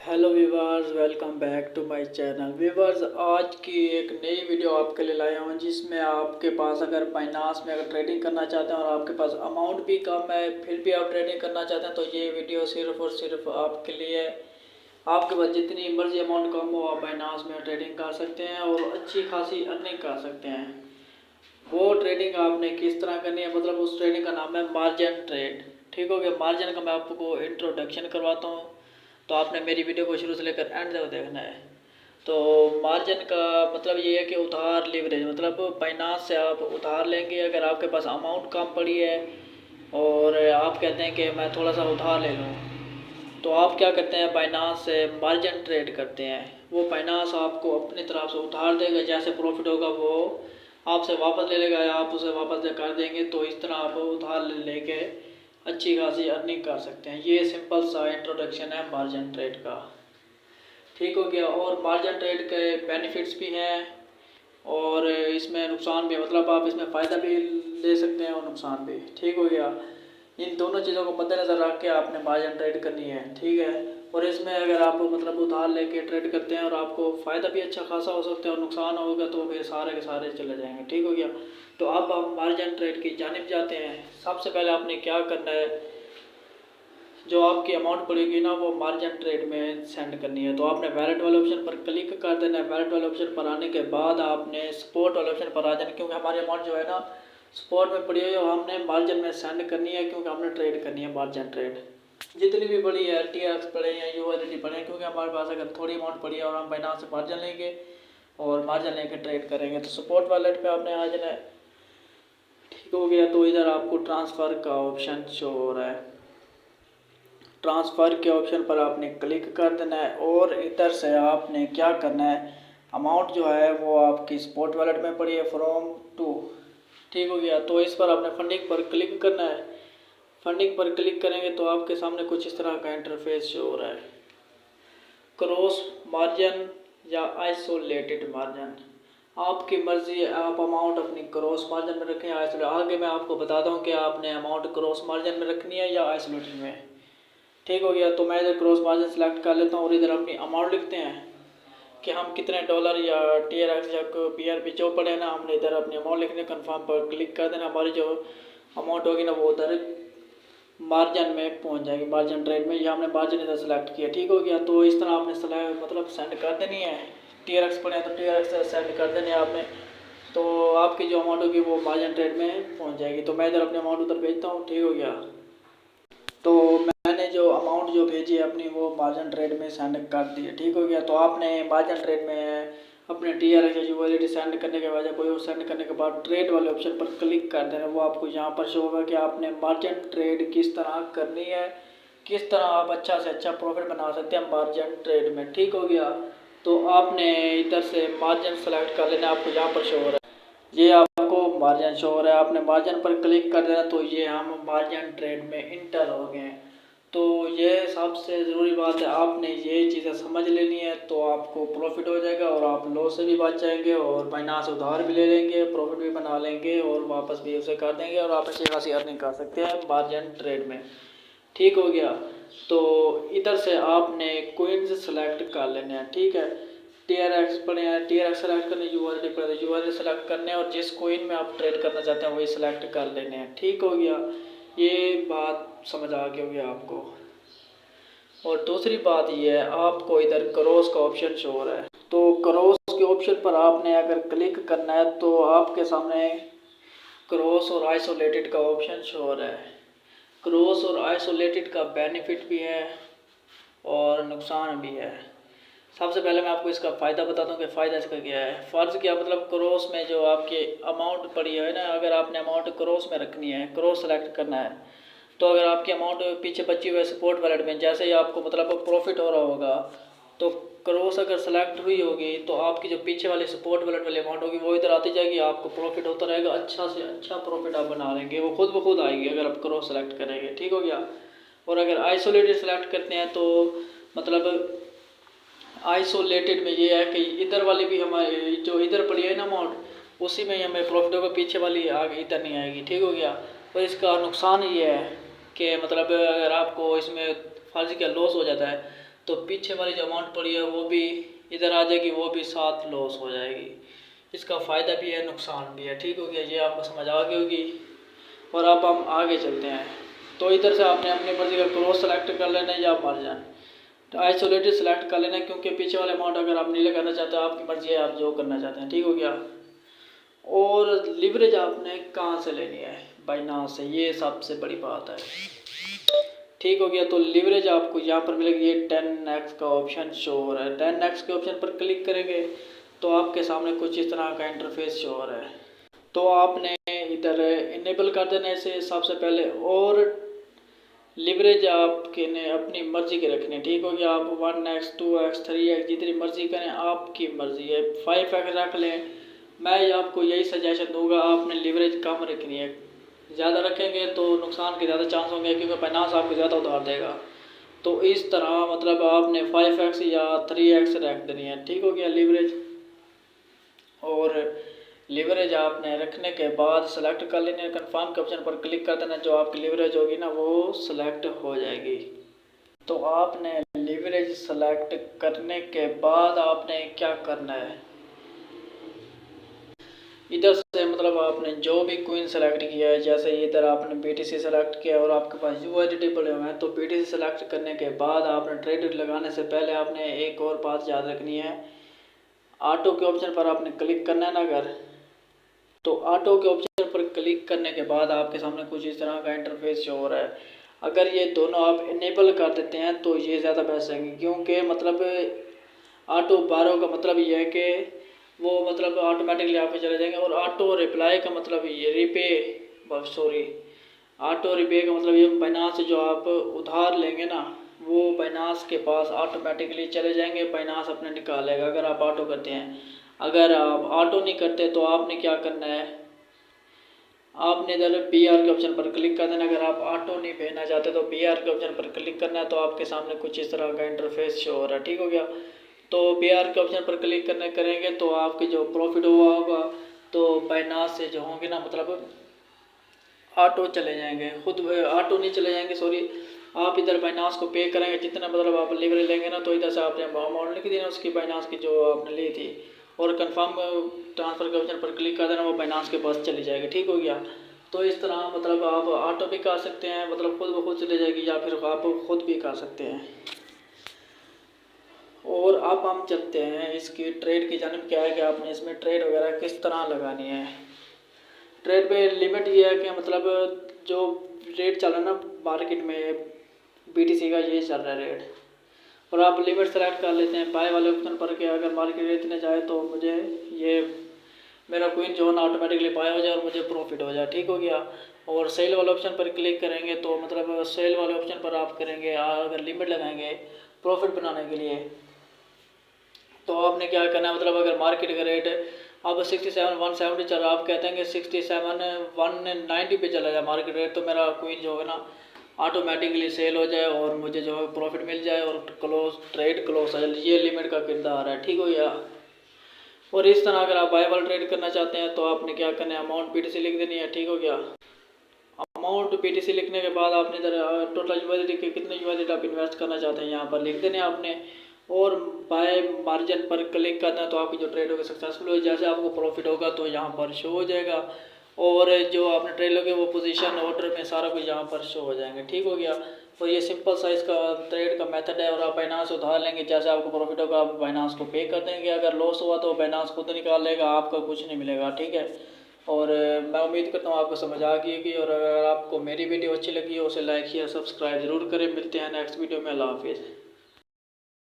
Hello viewers, welcome back to my channel. Viewers, आज की एक नई वीडियो आपके लिए लाया हूँ जिसमें आपके पास अगर बाइनांस में अगर ट्रेडिंग करना चाहते हैं और आपके पास अमाउंट भी कम है फिर भी आप ट्रेडिंग करना चाहते हैं तो ये वीडियो सिर्फ और सिर्फ आपके लिए है। आपके पास जितनी मर्जी अमाउंट कम हो आप बाइनांस में ट्रेडिंग कर सकते हैं और अच्छी खासी अर्निंग कर सकते हैं। वो ट्रेडिंग आपने किस तरह करनी है, मतलब उस ट्रेडिंग का नाम है मार्जिन ट्रेड। ठीक हो गया। मार्जिन का मैं आपको इंट्रोडक्शन करवाता हूँ, तो आपने मेरी वीडियो को शुरू से लेकर एंड तक देखना है। तो मार्जिन का मतलब ये है कि उधार लीवरेज, मतलब बाइनांस से आप उधार लेंगे। अगर आपके पास अमाउंट कम पड़ी है और आप कहते हैं कि मैं थोड़ा सा उधार ले लूँ, तो आप क्या करते हैं, बाइनांस से मार्जिन ट्रेड करते हैं। वो बाइनांस आपको अपनी तरफ से उधार देगा, जैसे प्रॉफिट होगा वो आपसे वापस ले लेगा या आप उसे वापस कर देंगे। तो इस तरह आप उधार लेके अच्छी खासी अर्निंग कर सकते हैं। ये सिंपल सा इंट्रोडक्शन है मार्जिन ट्रेड का। ठीक हो गया। और मार्जिन ट्रेड के बेनिफिट्स भी हैं और इसमें नुकसान भी है, मतलब आप इसमें फ़ायदा भी ले सकते हैं और नुकसान भी। ठीक हो गया। इन दोनों चीज़ों को मद्देनज़र रख के आपने मार्जिन ट्रेड करनी है। ठीक है। और इसमें अगर आप मतलब उधार लेके ट्रेड करते हैं और आपको फ़ायदा भी अच्छा खासा हो सकता है और नुकसान होगा तो फिर सारे के सारे चले जाएंगे। ठीक हो गया। तो अब आप मार्जिन ट्रेड की जानिब जाते हैं। सबसे पहले आपने क्या करना है, जो आपकी अमाउंट पड़ेगी ना वो मार्जिन ट्रेड में सेंड करनी है। तो आपने वैलेट वाले ऑप्शन पर क्लिक कर देना है। वैलेट वाले ऑप्शन पर आने के बाद आपने स्पॉट वाले ऑप्शन पर आ जाना, क्योंकि हमारी अमाउंट जो है ना स्पॉट में पड़ी है और हमने मार्जिन में सेंड करनी है, क्योंकि हमने ट्रेड करनी है मार्जिन ट्रेड। जितनी भी पड़ी है TRX पड़े या USDT पड़े, क्योंकि हमारे पास अगर थोड़ी अमाउंट पड़ी है और हम बाइनांस से मार्जिन लेंगे और मार्जिन लेके ट्रेड करेंगे तो स्पॉट वॉलेट पे आपने आ जाना है। ठीक हो गया। तो इधर आपको ट्रांसफ़र का ऑप्शन शो हो रहा है। ट्रांसफ़र के ऑप्शन पर आपने क्लिक कर देना है और इधर से आपने क्या करना है, अमाउंट जो है वो आपकी स्पॉट वॉलेट में पड़ी है फ्रॉम टू। ठीक हो गया। तो इस पर आपने फंडिंग पर क्लिक करना है। फंडिंग पर क्लिक करेंगे तो आपके सामने कुछ इस तरह का इंटरफेस शो हो रहा है। क्रॉस मार्जिन या आइसोलेटेड मार्जिन, आपकी मर्ज़ी है। आप अमाउंट अपनी क्रॉस मार्जिन में रखें या आइसोलेट। आगे मैं आपको बताता हूँ कि आपने अमाउंट क्रॉस मार्जिन में रखनी है या आइसोलेटेड में। ठीक हो गया। तो मैं इधर क्रॉस मार्जिन सेलेक्ट कर लेता हूँ और इधर अपनी अमाउंट लिखते हैं कि हम कितने डॉलर या TRX या PRP जो पड़े ना, हमने इधर अपनी अमाउंट लिखने, कन्फर्म पर क्लिक कर देना। हमारी जो अमाउंट होगी ना वो उधर मार्जिन में पहुंच जाएगी, मार्जिन ट्रेड में। ये हमने मार्जिन इधर सेलेक्ट किया। ठीक हो गया। तो इस तरह आपने मतलब सेंड कर देनी है। TRX पड़े तो TRX से सेंड कर देनी है आपने, तो आपकी जो अमाउंट होगी वो मार्जिन ट्रेड में पहुंच जाएगी। तो मैं इधर अपनी अमाउंट उधर भेजता हूँ। ठीक हो गया। तो मैंने जो अमाउंट जो भेजी है अपनी वो मार्जिन ट्रेड में सेंड कर दी है। ठीक हो गया। तो आपने मार्जिन ट्रेड में अपने TRX या USDT सेंड करने के बाद या कोई और सेंड करने के बाद ट्रेड वाले ऑप्शन पर क्लिक कर देना। वो आपको यहाँ पर शो होगा कि आपने मार्जिन ट्रेड किस तरह करनी है, किस तरह आप अच्छा से अच्छा प्रॉफिट बना सकते हैं मार्जिन ट्रेड में। ठीक हो गया। तो आपने इधर से मार्जिन सेलेक्ट कर लेना, आपको यहाँ पर शो हो रहा है, ये आपको मार्जिन शो हो रहा है। आपने मार्जिन पर क्लिक कर देना तो ये हम मार्जिन ट्रेड में इंटर हो गए हैं। तो ये सबसे ज़रूरी बात है, आपने ये चीज़ें समझ लेनी है तो आपको प्रॉफिट हो जाएगा और आप लॉस से भी बच जाएंगे और बाइनांस से उधार भी ले लेंगे, प्रॉफिट भी बना लेंगे और वापस भी उसे कर देंगे और आप अच्छी खासी अर्निंग कर सकते हैं मार्जिन ट्रेड में। ठीक हो गया। तो इधर से आपने कोइंस सेलेक्ट कर लेने हैं। ठीक है। TRX पड़े हैं, TRX सेलेक्ट करने, USDT पड़े तो USDT सेलेक्ट करने और जिस कोइन में आप ट्रेड करना चाहते हैं वही सेलेक्ट कर लेने हैं। ठीक हो गया। ये बात समझ आ गई होगी आपको। और दूसरी बात ये है, आपको इधर क्रॉस का ऑप्शन शो हो रहा है। तो क्रॉस के ऑप्शन पर आपने अगर क्लिक करना है तो आपके सामने क्रॉस और आइसोलेटेड का ऑप्शन शो हो रहा है। क्रॉस और आइसोलेटेड का बेनिफिट भी है और नुकसान भी है। सबसे पहले मैं आपको इसका फ़ायदा बताता हूँ कि फ़ायदा इसका क्या है। फ़र्ज़ क्या, मतलब क्रॉस में जो आपके अमाउंट पड़ी है ना, अगर आपने अमाउंट क्रॉस में रखनी है, क्रॉस सेलेक्ट करना है, तो अगर आपकी अमाउंट पीछे बची हुई है सपोर्ट वॉलेट में, जैसे ही आपको मतलब प्रॉफिट हो रहा होगा तो क्रॉस अगर सेलेक्ट हुई होगी तो आपकी जो पीछे वाली सपोर्ट वॉलेट वाली अमाउंट होगी वो इधर आती जाएगी, आपको प्रॉफिट होता रहेगा, अच्छा से अच्छा प्रॉफिट आप बना लेंगे, वो खुद ब खुद आएगी अगर आप क्रॉस सेलेक्ट करेंगे। ठीक हो गया। और अगर आइसोलेटेड सेलेक्ट करते हैं तो मतलब आइसोलेटेड में ये है कि इधर वाली भी हमारी जो इधर पड़ी है ना अमाउंट उसी में ही हमें प्रॉफिट होगा, पीछे वाली आगे इधर नहीं आएगी। ठीक हो गया। और इसका नुकसान ये है कि मतलब अगर आपको इसमें फर्ज का लॉस हो जाता है तो पीछे वाली जो अमाउंट पड़ी है वो भी इधर आ जाएगी, वो भी साथ लॉस हो जाएगी। इसका फ़ायदा भी है, नुकसान भी है। ठीक हो गया, ये आपको समझ आ गई होगी। और अब हम आगे चलते हैं। तो इधर से आपने अपनी मर्ज़ी का क्रॉस सेलेक्ट कर लेना है या मार्जिन, तो आइसोलेटेड सेलेक्ट कर लेना है, क्योंकि पीछे वाले अमाउंट अगर आप नीले करना चाहते हो आपकी मर्ज़ी है, आप जो करना चाहते हैं। ठीक हो गया। और लिवरेज आपने कहाँ से लेनी है? बाइनांस से, ये सबसे बड़ी बात है। ठीक हो गया। तो लिवरेज आपको यहाँ पर मिलेगी, ये 10x का ऑप्शन शो हो रहा है। 10x के ऑप्शन पर क्लिक करेंगे तो आपके सामने कुछ इस तरह का इंटरफेस शो हो रहा है। तो आपने इधर इनेबल कर देना है इसे सबसे पहले। और लिवरेज आपके ने अपनी मर्ज़ी के रखने। ठीक हो गया। आप 1x 2x 3x जितनी मर्ज़ी करें, आपकी मर्ज़ी है। 5x रख लें। मैं आपको यही सजेशन दूंगा, आपने लिवरेज कम रखनी है। ज़्यादा रखेंगे तो नुकसान के ज़्यादा चांस होंगे, क्योंकि फाइनेंस आपको ज़्यादा उधार देगा। तो इस तरह मतलब आपने 5x या 3x रख देनी है। ठीक हो गया लिवरेज। और लिवरेज आपने रखने के बाद सेलेक्ट कर लेना है, कन्फर्म के ऑप्शन पर क्लिक कर देना, जो आपकी लिवरेज होगी ना वो सेलेक्ट हो जाएगी। तो आपने लिवरेज सेलेक्ट करने के बाद आपने क्या करना है, इधर से मतलब आपने जो भी क्वीन सेलेक्ट किया है, जैसे इधर आपने BTC सेलेक्ट किया और आपके पास USDT पड़े हुए हैं, तो BTC सेलेक्ट करने के बाद आपने ट्रेड लगाने से पहले आपने एक और बात याद रखनी है। ऑटो के ऑप्शन पर आपने क्लिक करना है ना, अगर तो ऑटो के ऑप्शन पर क्लिक करने के बाद आपके सामने कुछ इस तरह का इंटरफेस शो हो रहा है। अगर ये दोनों आप इनेबल कर देते हैं तो ये ज़्यादा बेस्ट रहेंगे, क्योंकि मतलब ऑटो बारो का मतलब ये है कि वो मतलब ऑटोमेटिकली आप पे चले जाएंगे। और ऑटो रिप्लाई का मतलब ये ऑटो रिपे का मतलब ये बाइनांस से जो आप उधार लेंगे ना, वो बाइनांस के पास ऑटोमेटिकली चले जाएंगे, बाइनांस अपने निकालेगा अगर आप ऑटो करते हैं। अगर आप ऑटो नहीं करते तो आपने क्या करना है, आपने इधर PR के ऑप्शन पर क्लिक कर देना। अगर आप ऑटो नहीं भेजना चाहते तो PR के ऑप्शन पर क्लिक करना है, तो आपके सामने कुछ इस तरह का इंटरफेस शो हो रहा है। ठीक हो गया। तो PR के ऑप्शन पर क्लिक करेंगे तो आपके जो प्रॉफिट हुआ होगा तो बाइनांस से जो होंगे ना, मतलब ऑटो चले जाएंगे, खुद ऑटो नहीं चले जाएंगे, सॉरी। आप इधर बाइनांस को पे करेंगे जितना, मतलब आप लिवरेज लेंगे ना, तो इधर से आपने अमाउंट लिख दी ना उसकी, बाइनांस की जो आपने ली थी, और कंफर्म ट्रांसफ़र के ऑप्शन पर क्लिक कर देना, वो बाइनांस के पास चली जाएगी। ठीक हो गया। तो इस तरह मतलब आप ऑटो भी कर सकते हैं, मतलब खुद ब खुद चले जाएगी, या फिर आप खुद भी कर सकते हैं। और अब हम चलते हैं इसकी ट्रेड की जानिब। क्या है कि आपने इसमें ट्रेड वगैरह किस तरह लगानी है। ट्रेड पे लिमिट ये है कि मतलब जो रेट चल रहा है ना मार्केट में BTC का, ये चल रहा है रेट, और आप लिमिट सेलेक्ट कर लेते हैं बाय वाले ऑप्शन पर कि अगर मार्केट रेट इतने जाए तो मुझे ये मेरा क्वीन जो है ना ऑटोमेटिकली बाय हो जाए और मुझे प्रॉफिट हो जाए। ठीक हो गया। और सेल वाले ऑप्शन पर क्लिक करेंगे तो मतलब सेल वाले ऑप्शन पर आप करेंगे, अगर लिमिट लगाएंगे प्रॉफिट बनाने के लिए, तो आपने क्या करना है, मतलब अगर मार्केट का रेट अब 67 170 चल रहा है, आप कहते हैं कि 67 190 पे चला जाए मार्केट रेट, तो मेरा क्वीन जो है ना ऑटोमेटिकली सेल हो जाए और मुझे जो है प्रॉफिट मिल जाए और ट्रेड क्लोज हो जाए। ये लिमिट का किरदार है। ठीक हो गया। और इस तरह अगर आप बाय वाला ट्रेड करना चाहते हैं तो आपने क्या करना है, अमाउंट BTC लिख देनी है। ठीक हो गया। अमाउंट BTC लिखने के बाद आपने इधर टोटल USDT के कितने USDT आप इन्वेस्ट करना चाहते हैं यहाँ पर लिख देने आपने, और बाय मार्जिन पर क्लिक करना है, तो आपकी जो ट्रेड होगी सक्सेसफुल हो, जैसे आपको प्रॉफिट होगा तो यहाँ पर शो हो जाएगा, और जो आपने ट्रेड लोगे वो पोजीशन ऑर्डर में सारा कुछ यहाँ पर शो हो जाएंगे। ठीक हो गया। तो ये सिंपल साइज का ट्रेड का मेथड है। और आप बाइनांस उधार लेंगे, जैसे आपको प्रॉफिट होगा आप बाइनांस को पे कर देंगे, अगर लॉस हुआ तो बाइनांस खुद निकाल लेगा, आपका कुछ नहीं मिलेगा। ठीक है। और मैं उम्मीद करता हूँ आपको समझ आ गई होगी, और अगर आपको मेरी वीडियो अच्छी लगी हो उसे लाइक या सब्सक्राइब जरूर करें। मिलते हैं नेक्स्ट वीडियो में। अल्लाह हाफिज़।